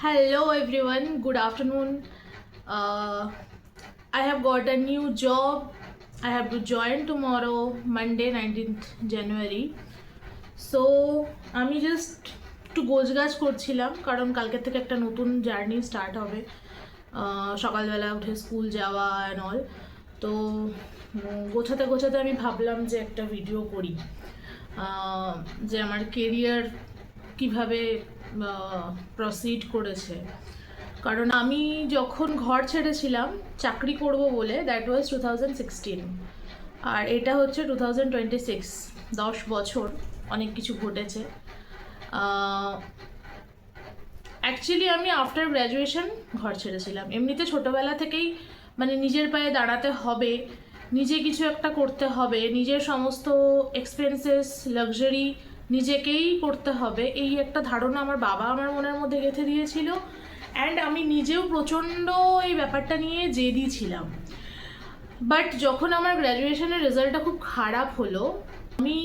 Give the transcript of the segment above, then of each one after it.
Hello everyone, good afternoon. I have got a new job. I have to join tomorrow, Monday 19th January. So আমি just একটু গোছগাছ করছিলাম কারণ কালকের থেকে একটা নতুন জার্নি স্টার্ট হবে। সকালবেলা উঠে স্কুল যাওয়া অ্যান্ড অল। তো গোছাতে গোছাতে আমি ভাবলাম যে একটা ভিডিও করি, যে আমার কেরিয়ার কিভাবে প্রসিড করেছে। কারণ আমি যখন ঘর ছেড়েছিলাম চাকরি করব বলে, দ্যাট ওয়াজ 2016, আর এটা হচ্ছে 2026। 10 বছর, অনেক কিছু ঘটেছে। অ্যাকচুয়ালি আমি আফটার গ্র্যাজুয়েশন ঘর ছেড়েছিলাম। এমনিতে ছোটোবেলা থেকেই মানে নিজের পায়ে দাঁড়াতে হবে, নিজে কিছু একটা করতে হবে, নিজের সমস্ত এক্সপেন্সেস লাক্সারি নিজেকেই করতে হবে, এই একটা ধারণা আমার বাবা আমার মনের মধ্যে গেঁথে দিয়েছিল। অ্যান্ড আমি নিজেও প্রচণ্ড এই ব্যাপারটা নিয়ে জেদি ছিলাম। বাট যখন আমার গ্র্যাজুয়েশনের রেজাল্টটা খুব খারাপ হলো, আমি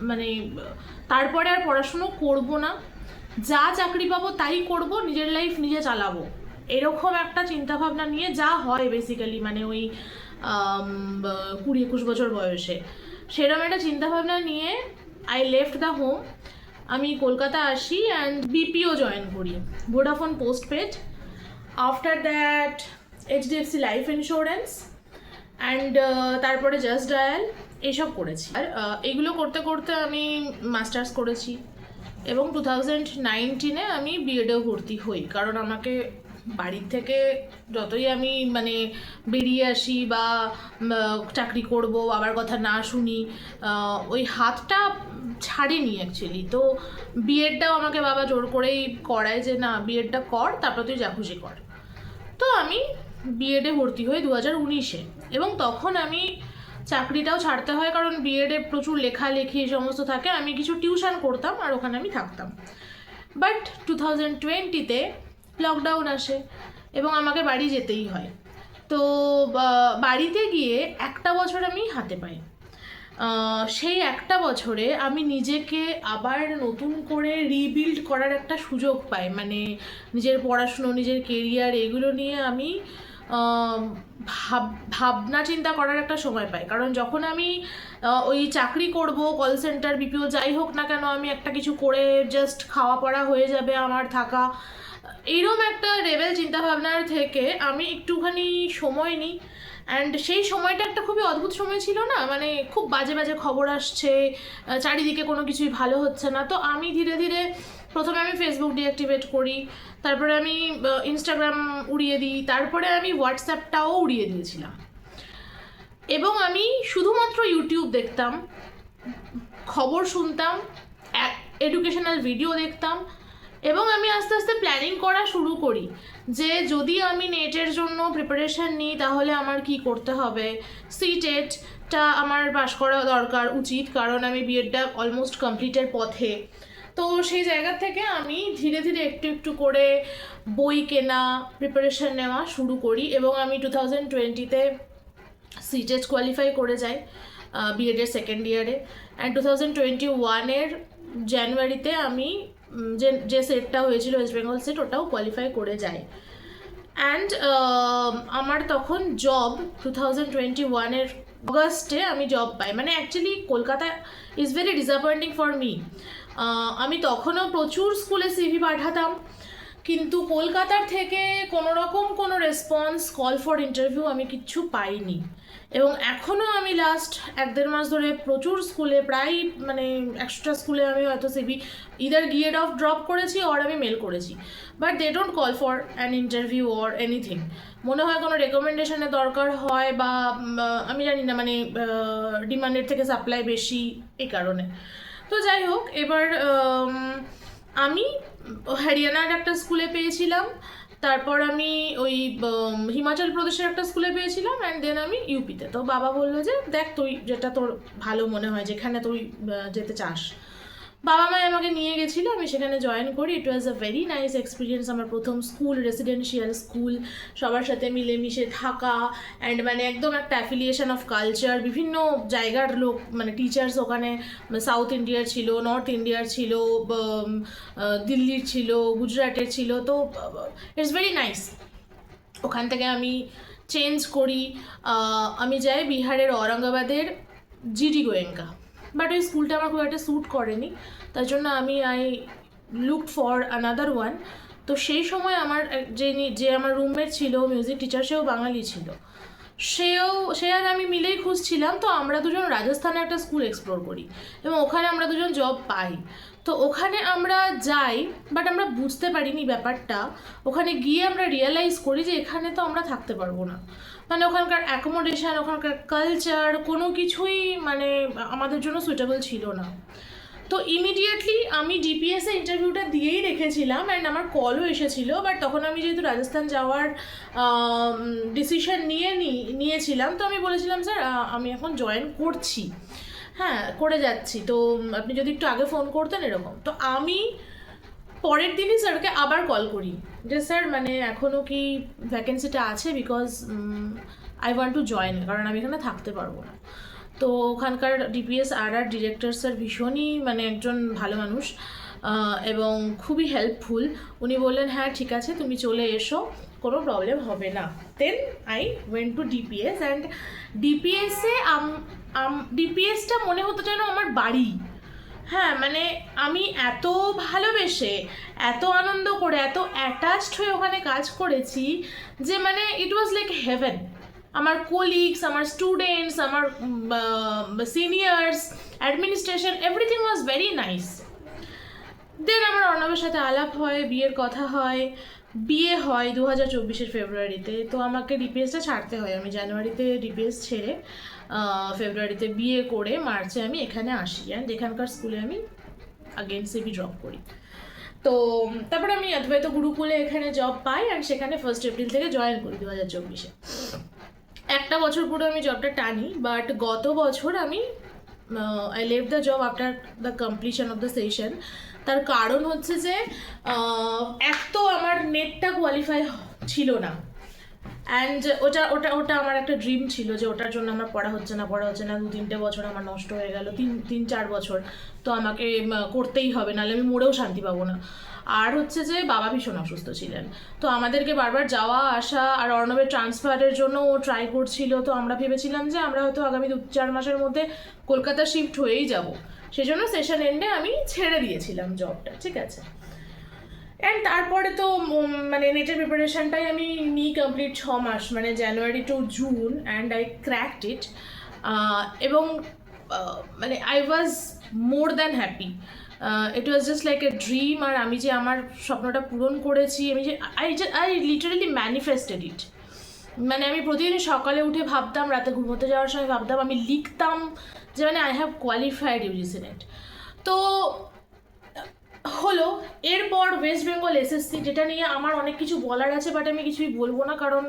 মানে তারপরে আর পড়াশুনো করব না, যা চাকরি পাবো তাই করব, নিজের লাইফ নিজে চালাবো, এরকম একটা চিন্তাভাবনা নিয়ে, যা হয় বেসিক্যালি মানে ওই 20-21 বছর বয়সে সেরকম একটা চিন্তাভাবনা নিয়ে আই লেফট দ্য হোম। আমি কলকাতা আসি অ্যান্ড বিপিও জয়েন করি, Vodafone postpaid. After that HDFC life insurance and তারপরে জাস্ট ডায়াল, এইসব করেছি। আর এগুলো করতে করতে আমি মাস্টার্স করেছি এবং 2019-এ আমি বিএডেও ভর্তি হই। কারণ আমাকে বাড়ির থেকে যতই আমি মানে বেরিয়ে আসি বা চাকরি করব বাবার কথা না শুনি, ওই হাতটা ছাড়িনি অ্যাকচুয়ালি। তো বিএডটাও আমাকে বাবা জোর করেই করায় যে না, বিএডটা কর, তারপর তুই যা খুশি কর। তো আমি বিএডে ভর্তি হই 2019-এ, এবং তখন আমি চাকরিটাও ছাড়তে হয় কারণ বিএডে প্রচুর লেখালেখি এই সমস্ত থাকে। আমি কিছু টিউশন করতাম আর ওখানে আমি থাকতাম। বাট 2020-তে লকডাউন আসে এবং আমাকে বাড়ি যেতেই হয়। তো বাড়িতে গিয়ে একটা বছর আমি হাতে পাই। সেই একটা বছরে আমি নিজেকে আবার নতুন করে রিবিল্ড করার একটা সুযোগ পাই। মানে নিজের পড়াশুনো, নিজের কেরিয়ার, এগুলো নিয়ে আমি ভাবনা চিন্তা করার একটা সময় পাই। কারণ যখন আমি ওই চাকরি করব, কল সেন্টার, বিপিও যাই হোক না কেন, আমি একটা কিছু করে জাস্ট খাওয়া পড়া হয়ে যাবে আমার, থাকা, এইরকম একটা লেভেল চিন্তাভাবনার থেকে আমি একটুখানি সময় নিই। অ্যান্ড সেই সময়টা একটা খুবই অদ্ভুত সময় ছিল না, মানে খুব বাজে বাজে খবর আসছে, চারিদিকে কোনো কিছুই ভালো হচ্ছে না। তো আমি ধীরে ধীরে প্রথমে আমি ফেসবুক ডিঅ্যাক্টিভেট করি, তারপরে আমি ইনস্টাগ্রাম উড়িয়ে দিই, তারপরে আমি হোয়াটসঅ্যাপটাও উড়িয়ে দিয়েছিলাম, এবং আমি শুধুমাত্র ইউটিউব দেখতাম, খবর শুনতাম, এডুকেশনাল ভিডিও দেখতাম। এবং আমি আস্তে আস্তে প্ল্যানিং করা শুরু করি যে যদি আমি নেটের জন্য প্রিপারেশান নিই তাহলে আমার কি করতে হবে। সিটেটটা আমার পাস করা দরকার উচিত, কারণ আমি বিএডটা অলমোস্ট কমপ্লিটের পথে। তো সেই জায়গা থেকে আমি ধীরে ধীরে একটু একটু করে বই কেনা, প্রিপারেশান নেওয়া শুরু করি, এবং আমি 2020-তে সিটেট কোয়ালিফাই করে যাই বিএডের সেকেন্ড ইয়ারে। অ্যান্ড 2021-এর জানুয়ারিতে আমি যে সেটটা হয়েছিল ওয়েস্ট বেঙ্গল সেট, ওটাও কোয়ালিফাই করে যায়। অ্যান্ড আমার তখন জব 2021-এর অগাস্টে আমি জব পাই। মানে actually Kolkata is very disappointing for me. আমি তখনও প্রচুর স্কুলে সিভি পাঠাতাম, কিন্তু কলকাতার থেকে কোনো রকম কোনো রেসপন্স, কল ফর ইন্টারভিউ আমি কিচ্ছু পাইনি। এবং এখনও আমি লাস্ট 1-1.5 মাস ধরে প্রচুর স্কুলে, প্রায় মানে 100টা স্কুলে আমি হয়তো সিভি ইদার গিয়েড অফ ড্রপ করেছি অর আমি মেল করেছি, but they don't call for an interview or anything. মনে হয় কোনো রেকমেন্ডেশনের দরকার হয়, বা আমি জানি না, মানে ডিমান্ডের থেকে সাপ্লাই বেশি, এই কারণে। তো যাই হোক, এবার আমি হরিয়ানার একটা স্কুলে পেয়েছিলাম, তারপর আমি ওই হিমাচল প্রদেশের একটা স্কুলে পেয়েছিলাম, অ্যান্ড দেন আমি ইউপিতে। তো বাবা বললো যে দেখ তুই যেটা তোর ভালো মনে হয়, যেখানে তুই যেতে চাস। বাবা মাই আমাকে নিয়ে গেছিলো, আমি সেখানে জয়েন করি। ইট ওয়াজ আ ভেরি নাইস এক্সপিরিয়েন্স। আমার প্রথম স্কুল, রেসিডেন্সিয়াল স্কুল, সবার সাথে মিলেমিশে থাকা, অ্যান্ড মানে একদম একটা অ্যাফিলিয়েশন অফ কালচার, বিভিন্ন জায়গার লোক, মানে টিচার্স ওখানে সাউথ ইন্ডিয়ার ছিল, নর্থ ইন্ডিয়ার ছিল, দিল্লির ছিল, গুজরাটের ছিল। তো ইটস ভেরি নাইস। ওখান থেকে আমি চেঞ্জ করি, আমি যাই বিহারের ঔরঙ্গাবাদের জিডি গোয়েঙ্কা। বাট ওই স্কুলটা আমার খুব একটা স্যুট করেনি, তার জন্য I look for another one. তো সেই সময় আমার যে আমার রুমমেট ছিল, মিউজিক টিচার, সেও বাঙালি ছিল। সে আর আমি মিলেই খুঁজছিলাম। তো আমরা দুজন রাজস্থানে একটা স্কুল এক্সপ্লোর করি এবং ওখানে আমরা দুজন জব পাই। তো ওখানে আমরা যাই, বাট আমরা বুঝতে পারিনি ব্যাপারটা। ওখানে গিয়ে আমরা রিয়েলাইজ করি যে এখানে তো আমরা থাকতে পারবো না। মানে ওখানকার অ্যাকোমোডেশন, ওখানকার কালচার, কোনো কিছুই মানে আমাদের জন্য সুইটেবল ছিল না। তো ইমিডিয়েটলি আমি ডিপিএসে ইন্টারভিউটা দিয়েই রেখেছিলাম, অ্যান্ড আমার কলও এসেছিলো। বাট তখন আমি যেহেতু রাজস্থান যাওয়ার ডিসিশন নিয়েছিলাম, তো আমি বলেছিলাম স্যার আমি এখন জয়েন করছি, হ্যাঁ করে যাচ্ছি, তো আপনি যদি একটু আগে ফোন করতেন, এরকম। তো আমি পরের দিনই স্যারকে আবার কল করি যে স্যার মানে এখনও কি ভ্যাকেন্সিটা আছে, because I want to join, কারণ আমি এখানে থাকতে পারবো না। তো ওখানকার ডিপিএস আর ডিরেক্টর স্যার ভীষণই মানে একজন ভালো মানুষ এবং খুবই হেল্পফুল। উনি বললেন হ্যাঁ ঠিক আছে তুমি চলে এসো, কোনো প্রবলেম হবে না। Then I went to DPS, and ডিপিএসটা মনে হতো যেন আমার বাড়ি। হ্যাঁ মানে আমি এত ভালোবেসে, এত আনন্দ করে, এত অ্যাটাচড হয়ে ওখানে কাজ করেছি যে মানে ইট ওয়াজ লাইক হেভেন। আমার কোলিগস, আমার স্টুডেন্টস, আমার seniors, administration, everything was very nice. Then আমার অর্ণবের সাথে আলাপ হয়, বিয়ের কথা হয়, বিয়ে হয় 2024 ফেব্রুয়ারিতে। তো আমাকে ডিপিএসটা ছাড়তে হয়, আমি জানুয়ারিতে ডিপিএস ছেড়ে ফেব্রুয়ারিতে বিয়ে করে মার্চে আমি এখানে আসি, অ্যান্ড এখানকার স্কুলে আমি আগেন সিভি ড্রপ করি। তো তারপরে আমি অদ্বৈত গুরুকুলে এখানে জব পাই, অ্যান্ড সেখানে 1 এপ্রিল থেকে জয়েন করি 2024। একটা বছর পুরো আমি জবটা টানি, বাট গত বছর আমি I leave the job after the completion of the session. তার কারণ হচ্ছে যে এক তো আমার নেটটা কোয়ালিফাই ছিল না, অ্যান্ড ওটা আমার একটা ড্রিম ছিল যে ওটার জন্য আমার পড়া হচ্ছে না 2-3 বছর আমার নষ্ট হয়ে গেল, 3-4 বছর। তো আমাকে করতেই হবে, নাহলে আমি মরেও শান্তি পাবো না। আর হচ্ছে যে বাবা ভীষণ অসুস্থ ছিলেন, তো আমাদেরকে বারবার যাওয়া আসা, আর অর্ণবের ট্রান্সফারের জন্য ও ট্রাই করছিল। তো আমরা ভেবেছিলাম যে আমরা হয়তো আগামী 2-4 মাসের মধ্যে কলকাতা শিফট হয়েই যাব। সেজন্য সেশন এন্ডে আমি ছেড়ে দিয়েছিলাম জবটা, ঠিক আছে। অ্যান্ড তারপরে তো মানে নেটের প্রিপারেশানটাই আমি নিই কমপ্লিট 6 মাস, মানে January to June, and I cracked it. এবং মানে I was more than happy. It was just like a dream. আর আমি যে আমার স্বপ্নটা পূরণ করেছি, আমি যে আই লিটারালি ম্যানিফেস্টেড ইট। মানে আমি প্রতিদিন সকালে উঠে ভাবতাম, রাতে ঘুমোতে যাওয়ার সময় ভাবতাম, আমি লিখতাম যে মানে I have qualified UGC net. তো হলো এরপর ওয়েস্ট বেঙ্গল এসএসসি, যেটা নিয়ে আমার অনেক কিছু বলার আছে, বাট আমি কিছুই বলবো না, কারণ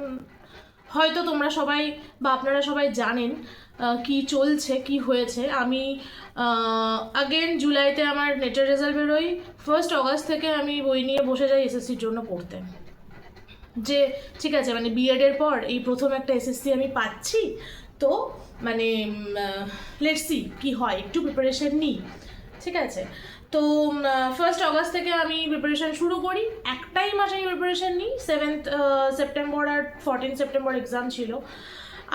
হয়তো তোমরা সবাই বা আপনারা সবাই জানেন কি চলছে, কি হয়েছে। আমি আগেন জুলাইতে আমার নেটের রেজাল্ট বেরোই, 1 অগস্ট থেকে আমি বই নিয়ে বসে যাই এসএসসির জন্য পড়তে, যে ঠিক আছে মানে বিএডের পর এই প্রথম একটা এসএসসি আমি পাচ্ছি, তো মানে লেটস সি কী হয়, একটু প্রিপারেশন নিই, ঠিক আছে। তো 1 অগস্ট থেকে আমি প্রিপারেশান শুরু করি, একটাই মাস আমি প্রিপারেশান নিই। 7th সেপ্টেম্বর আর 14 সেপ্টেম্বর এক্সাম ছিল।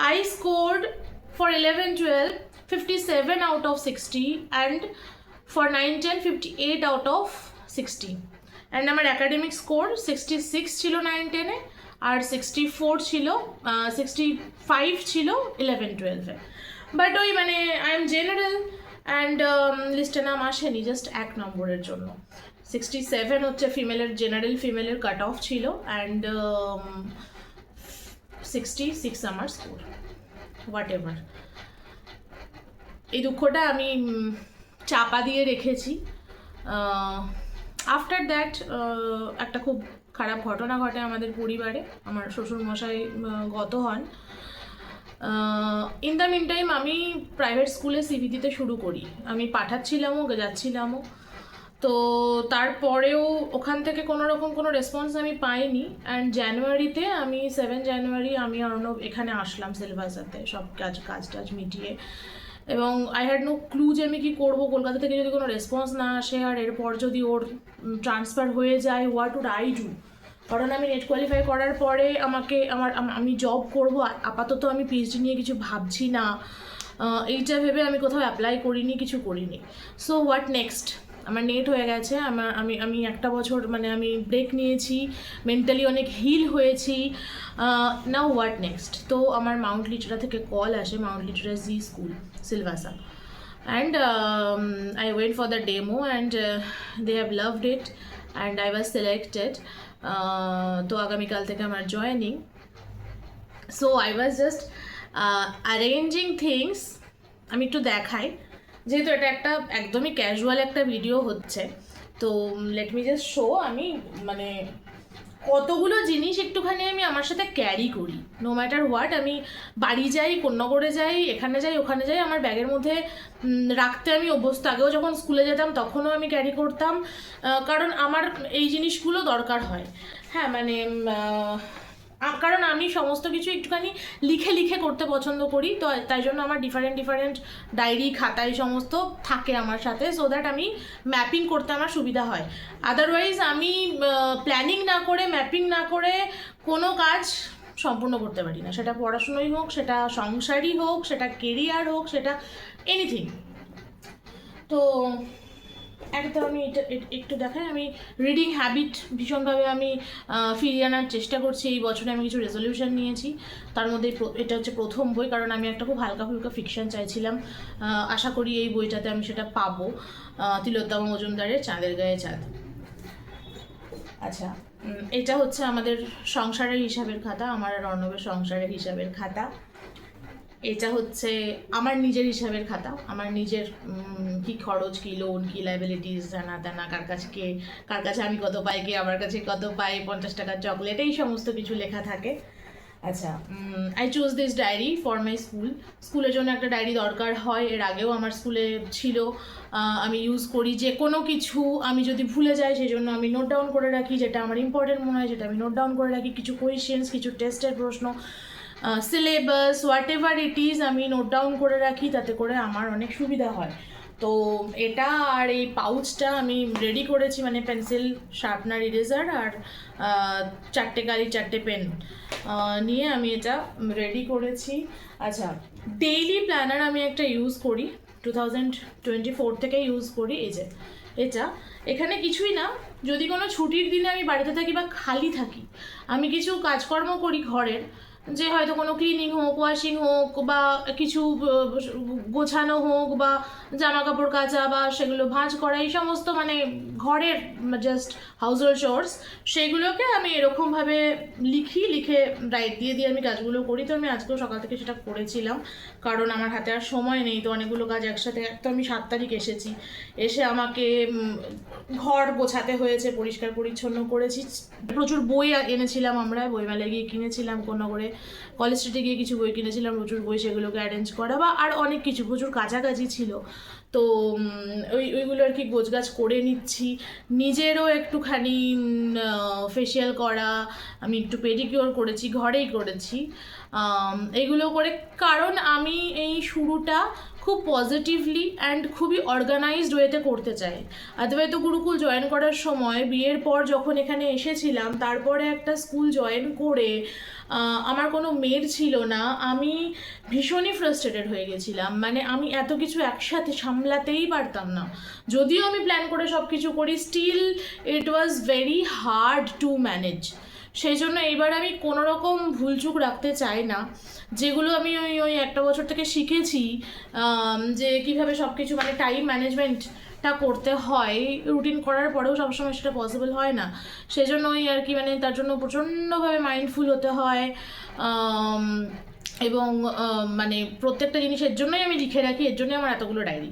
I scored for 11-12 57 out of 60, and for 9-10 58 out of 60, and আমার অ্যাকাডেমিক স্কোর 66 ছিল 9-10-এ, আর 64 ছিল 65 ছিল 11-12-এ। বাট ওই মানে আই এম জেনারেল, অ্যান্ড লিস্টে নাম আসেনি জাস্ট 1 নম্বরের জন্য। 67 হচ্ছে ফিমেলের, জেনারেল ফিমেলের কাট অফ ছিল, অ্যান্ড 66 আমার স্কোর, হোয়াট এভার। এই দুঃখটা আমি চাপা দিয়ে রেখেছি। আফটার দ্যাট একটা খুব খারাপ ঘটনা ঘটে আমাদের পরিবারে, আমার শ্বশুরমশাই গত হন। ইন দ্য মিন টাইম আমি প্রাইভেট স্কুলে সিভি দিতে শুরু করি, আমি পাঠাচ্ছিলামও যাচ্ছিলামও। তো তারপরেও ওখান থেকে কোনো রকম কোনো রেসপন্স আমি পাইনি। অ্যান্ড জানুয়ারিতে আমি 7 জানুয়ারি আমি অর্ণব এখানে আসলাম সিলভাসাতে সব কাজ টাজ মিটিয়ে, এবং আই হ্যাড নো ক্লু যে আমি কী করবো। কলকাতা থেকে যদি কোনো রেসপন্স না আসে আর এরপর যদি ওর ট্রান্সফার হয়ে যায়, হোয়াট উড আই ডু? কারণ আমি নেট কোয়ালিফাই করার পরে আমি জব করব, আপাতত আমি পিএইচডি নিয়ে কিছু ভাবছি না, এইটা ভেবে আমি কোথাও অ্যাপ্লাই করিনি, কিছু করিনি। So what next? আমার নেট হয়ে গেছে, আমি একটা বছর মানে আমি ব্রেক নিয়েছি, মেন্টালি অনেক হিল হয়েছি। Now what next? তো আমার মাউন্ট লিটরা থেকে কল আসে, Mount Litera Zee school Silvassa, and I went for the demo, and they have loved it and I was selected. তো আগামীকাল থেকে আমার joining. So I was just arranging things. আমি একটু দেখাই, যেহেতু এটা একটা একদমই ক্যাজুয়াল একটা ভিডিও হচ্ছে, তো লেট মি জাস্ট শো আমি মানে কতগুলো জিনিস একটুখানি আমি আমার সাথে ক্যারি করি। নো ম্যাটার হোয়াট, আমি বাড়ি যাই, কোন্নগরে যাই, এখানে যাই, ওখানে যাই, আমার ব্যাগের মধ্যে রাখতে আমি অভ্যস্ত। আগেও যখন স্কুলে যেতাম তখনও আমি ক্যারি করতাম, কারণ আমার এই জিনিসগুলো দরকার হয়। হ্যাঁ মানে কারণ আমি সমস্ত কিছু একটুখানি লিখে লিখে করতে পছন্দ করি, তো তাই জন্য আমার ডিফারেন্ট ডায়েরি খাতায় সমস্ত থাকে আমার সাথে, সো দ্যাট আমি ম্যাপিং করতে আমার সুবিধা হয়। আদারওয়াইজ আমি প্ল্যানিং না করে, ম্যাপিং না করে কোনো কাজ সম্পূর্ণ করতে পারি না, সেটা পড়াশুনোই হোক, সেটা সংসারই হোক, সেটা কেরিয়ার হোক, সেটা এনিথিং। তো একদম আমি এটা একটু দেখাই, আমি রিডিং হ্যাবিট ভীষণভাবে আমি ফিরিয়ে আনার চেষ্টা করছি। এই বছরে আমি কিছু রেজলিউশন নিয়েছি, তার মধ্যে এটা হচ্ছে প্রথম বই, কারণ আমি একটা খুব হালকা ফুলকা ফিকশন চাইছিলাম। আশা করি এই বইটাতে আমি সেটা পাবো, তিলোত্তমা মজুমদারের চাঁদের গায়ে চাঁদ। আচ্ছা, এটা হচ্ছে আমাদের সংসারের হিসাবের খাতা, আমার আর অর্ণবের সংসারের হিসাবের খাতা। এটা হচ্ছে আমার নিজের হিসাবের খাতা, আমার নিজের কি খরচ, কি লোন, কি লাইবিলিটিস, জানা তেনা, কার কাছে আমি কত পাই, কে আমার কাছে কত পাই, 50 টাকার চকলেট, এই সমস্ত কিছু লেখা থাকে। আচ্ছা, I choose this diary for my স্কুলের জন্য একটা ডায়েরি দরকার হয়, এর আগেও আমার স্কুলে ছিল, আমি ইউজ করি। যে কোনো কিছু আমি যদি ভুলে যাই সেই জন্য আমি নোট ডাউন করে রাখি, যেটা আমার ইম্পর্টেন্ট মনে হয় যেটা আমি নোট ডাউন করে রাখি। কিছু কোয়েশ্চেন্স, কিছু টেস্টের প্রশ্ন, syllabus, what ever it is, আমি নোট ডাউন করে রাখি, তাতে করে আমার অনেক সুবিধা হয়। তো এটা আর এই পাউচটা আমি রেডি করেছি, মানে পেন্সিল, শার্পনার, ইরেজার আর 4টে কালি, 4টে পেন নিয়ে আমি এটা রেডি করেছি। আচ্ছা, ডেইলি প্ল্যানার আমি একটা ইউজ করি, 2024 থেকে ইউজ করি। এই যে এটা, এখানে কিছুই না, যদি কোনো ছুটির দিনে আমি বাড়িতে থাকি বা খালি থাকি, আমি কিছু কাজকর্ম করি ঘরের, যে হয়তো কোনো ক্লিনিং হোক, ওয়াশিং হোক, বা কিছু গোছানো হোক, বা জামা কাপড় কাচা, বা সেগুলো ভাঁজ করা, এই সমস্ত মানে ঘরের জাস্ট হাউসহোল্ড চোরস, সেগুলোকে আমি এরকমভাবে লিখে রাইট দিয়ে আমি কাজগুলো করি। তো আমি আজকেও সকাল থেকে সেটা করেছিলাম, কারণ আমার হাতে আর সময় নেই, তো অনেকগুলো কাজ একসাথে। তো আমি 7 তারিখ এসেছি, এসে আমাকে ঘর গোছাতে হয়েছে, পরিষ্কার পরিচ্ছন্ন করেছি। প্রচুর বই এনেছিলাম, আমরা বইমেলায় গিয়ে কিনেছিলাম, কোন্নগরে কলেজ স্ট্রিটে গিয়ে কিছু বই কিনেছিলাম, প্রচুর বই, সেগুলোকে অ্যারেঞ্জ করা, বা আর অনেক কিছু, প্রচুর কাছাকাছি ছিল। তো ওইগুলো আর কি গোছগাছ করে নিচ্ছি। নিজেরও একটুখানি ফেশিয়াল করা, আমি একটু পেডিকিওর করেছি, ঘরেই করেছি, এইগুলো করে, কারণ আমি এই শুরুটা খুব পজিটিভলি অ্যান্ড খুবই অর্গানাইজড ওয়েতে করতে চাই। অদ্বৈত গুরুকুল জয়েন করার সময়, বিয়ের পর যখন এখানে এসেছিলাম, তারপরে একটা স্কুল জয়েন করে আমার কোনো মেড ছিল না, আমি ভীষণই ফ্রাস্ট্রেটেড হয়ে গেছিলাম। মানে আমি এত কিছু একসাথে সামলাতেই পারতাম না, যদিও আমি প্ল্যান করে সব কিছু করি, still it was very hard to manage. সেই জন্য এইবার আমি কোনো রকম ভুলচুক রাখতে চাই না, যেগুলো আমি ওই একটা বছর থেকে শিখেছি, যে কীভাবে সব কিছু মানে টাইম ম্যানেজমেন্টটা করতে হয়। রুটিন করার পরেও সবসময় সেটা পসিবল হয় না, সেই জন্য ওই আর কি মানে তার জন্য প্রচণ্ডভাবে মাইন্ডফুল হতে হয়, এবং মানে প্রত্যেকটা জিনিসের জন্যই আমি লিখে রাখি, এর জন্যই আমার এতগুলো ডায়েরি।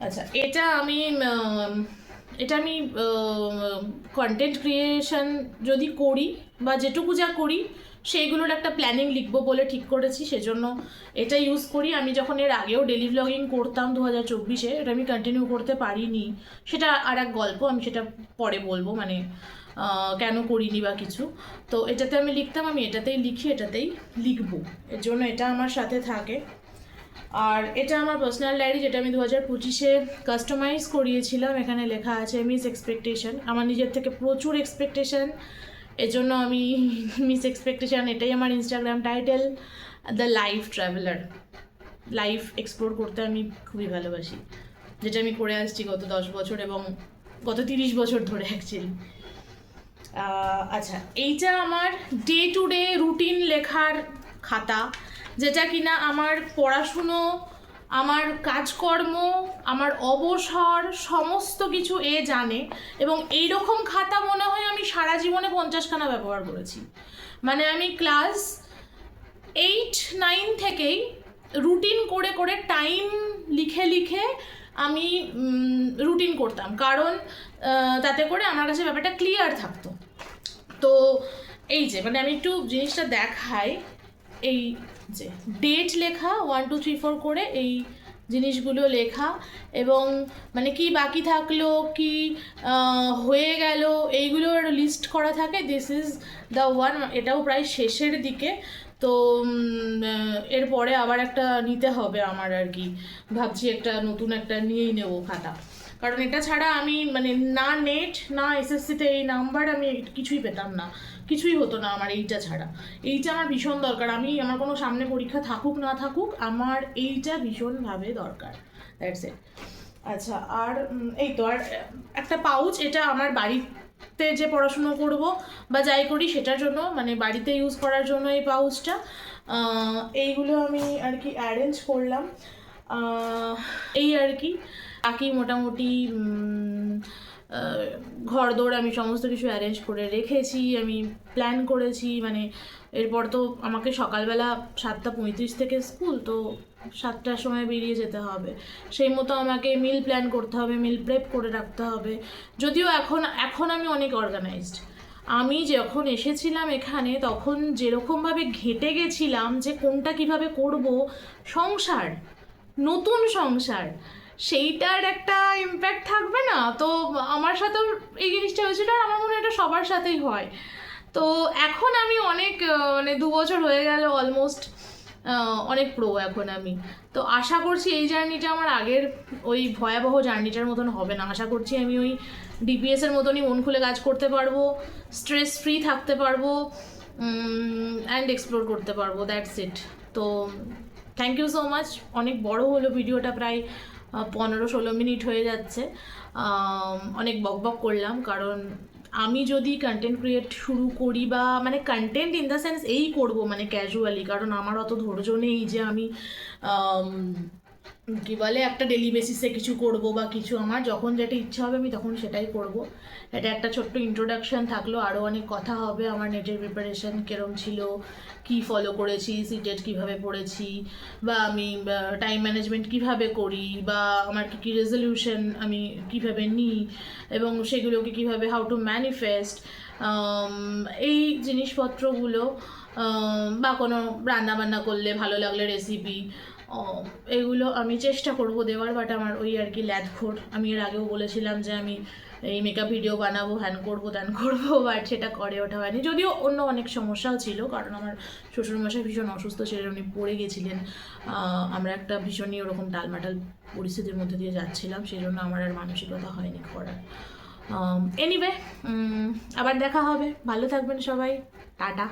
আচ্ছা, এটা আমি কন্টেন্ট ক্রিয়েশন যদি করি, বা যেটুকু যা করি সেইগুলোর একটা প্ল্যানিং লিখবো বলে ঠিক করেছি, সেজন্য এটা ইউজ করি। আমি যখন এর আগেও ডেলি ব্লগিং করতাম 2024-এ, এটা আমি কন্টিনিউ করতে পারিনি, সেটা আর এক গল্প, আমি সেটা পরে বলবো, মানে কেন করিনি বা কিছু। তো এটাতে আমি লিখতাম, আমি এটাতেই লিখি, এটাতেই লিখবো, এর জন্য এটা আমার সাথে থাকে। আর এটা আমার পার্সোনাল ডায়েরি, যেটা আমি 2025-এ কাস্টমাইজ করিয়েছিলাম। এখানে লেখা আছে মিস এক্সপেকটেশন। আমার নিজের থেকে প্রচুর এক্সপেকটেশন, এজন্য আমি মিস এক্সপেকটেশন, এটাই আমার Instagram title. The life traveller, life explore করতে আমি খুবই ভালোবাসি, যেটা আমি করে আসছি গত 10 বছর এবং গত 30 বছর ধরে অ্যাকচুয়ালি। আচ্ছা, এইটা আমার ডে টু ডে রুটিন লেখার খাতা, যেটা কিনা আমার পড়াশুনো, আমার কাজকর্ম, আমার অবসর সমস্ত কিছু এ জানে। এবং এই রকম খাতা মনে হয় আমি সারা জীবনে 50খানা ব্যবহার করেছি। মানে আমি ক্লাস 8-9 থেকেই রুটিন করে করে টাইম লিখে লিখে আমি রুটিন করতাম, কারণ তাতে করে আমার কাছে ব্যাপারটা ক্লিয়ার থাকতো। তো এই যে, মানে আমি একটু জিনিসটা দেখাই, এই যে ডেট লেখা 1 2 3 4 করে এই জিনিসগুলো লেখা, এবং মানে কি বাকি থাকলো, কি হয়ে গেল, এইগুলোর লিস্ট করা থাকে। দিস ইজ দ্য ওয়ান, এটাও প্রায় শেষের দিকে। তো এরপরে আবার একটা নিতে হবে আমার আর কি, ভাবছি একটা নতুন একটা নিয়েই নেবো খাতা, কারণ এটা ছাড়া আমি মানে না নেট না এসএসসিতে এই নাম্বার আমি কিছুই পেতাম না, কিছুই হতো না আমার এইটা ছাড়া। এইটা আমার ভীষণ দরকার, আমি আমার কোনো সামনে পরীক্ষা থাকুক না থাকুক আমার এইটা ভীষণভাবে দরকার, দ্যাটস ইট। আচ্ছা, আর এই তো, আর একটা পাউচ, এটা আমার বাড়িতে যে পড়াশুনো করব বা যাই করি সেটার জন্য, মানে বাড়িতে ইউজ করার জন্য এই পাউচটা। এইগুলো আমি আর কি অ্যারেঞ্জ করলাম, এই আর কি। বাকি মোটামুটি ঘরদোর আমি সমস্ত কিছু অ্যারেঞ্জ করে রেখেছি, আমি প্ল্যান করেছি। মানে এরপর তো আমাকে সকালবেলা 7:35 থেকে স্কুল, তো 7টার সময় বেরিয়ে যেতে হবে, সেই মতো আমাকে মিল প্ল্যান করতে হবে, মিল প্রেপ করে রাখতে হবে। যদিও এখন আমি অনেক অর্গানাইজড। আমি যখন এসেছিলাম এখানে তখন যেরকমভাবে ঘেঁটে গেছিলাম যে কোনটা কিভাবে করব, সংসার, নতুন সংসার, সেইটার একটা ইম্প্যাক্ট থাকবে না। তো আমার সাথেও এই জিনিসটা হয়েছিল, আর আমার মনে হয় এটা সবার সাথেই হয়। তো এখন আমি অনেক মানে 2 বছর হয়ে গেল অলমোস্ট, অনেক প্রো এখন আমি। তো আশা করছি এই জার্নিটা আমার আগের ওই ভয়াবহ জার্নিটার মতন হবে না। আশা করছি আমি ওই ডিপিএসের মতনই মন খুলে কাজ করতে পারবো, স্ট্রেস ফ্রি থাকতে পারবো, অ্যান্ড এক্সপ্লোর করতে পারবো, দ্যাটস ইট। তো থ্যাংক ইউ সো মাচ। অনেক বড় হলো ভিডিওটা, প্রায় 15-16 মিনিট হয়ে যাচ্ছে। অনেক বকবক করলাম, কারণ আমি যদি কন্টেন্ট ক্রিয়েট শুরু করি, বা মানে কন্টেন্ট ইন দ্য সেন্স এই করব মানে ক্যাজুয়ালি, কারণ আমার অত ধৈর্য নেই যে আমি কী বলে একটা ডেলি বেসিসে কিছু করব বা কিছু। আমার যখন যেটা ইচ্ছা হবে আমি তখন সেটাই করব। এটা একটা ছোট্ট ইন্ট্রোডাকশান থাকলো, আরও অনেক কথা হবে। আমার নেটের প্রিপারেশান কীরকম ছিল, কি ফলো করেছি, সিটেট কীভাবে পড়েছি, বা আমি টাইম ম্যানেজমেন্ট কীভাবে করি, বা আমার কী কী রেজলিউশন আমি কীভাবে নিই, এবং সেগুলোকে কীভাবে হাউ টু ম্যানিফেস্ট, এই জিনিসপত্রগুলো, বা কোনো রান্নাবান্না করলে ভালো লাগলে রেসিপি, এগুলো আমি চেষ্টা করব দেওয়ার। বাট আমার ওই আর কি ল্যাদখোর, আমি এর আগেও বলেছিলাম যে আমি এই মেকআপ ভিডিও বানাবো, হ্যান করবো ত্যান করবো, বাট সেটা করে ওঠা হয়নি। যদিও অন্য অনেক সমস্যাও ছিল, কারণ আমার শ্বশুরমশাই ভীষণ অসুস্থ ছিলেন, উনি পড়ে গেছিলেন। আমরা একটা ভীষণই ওরকম টালমাটাল পরিস্থিতির মধ্যে দিয়ে যাচ্ছিলাম, সেই জন্য আমার আর মানসিকতা হয়নি করার। এনিওয়ে, আবার দেখা হবে, ভালো থাকবেন সবাই, টাটা।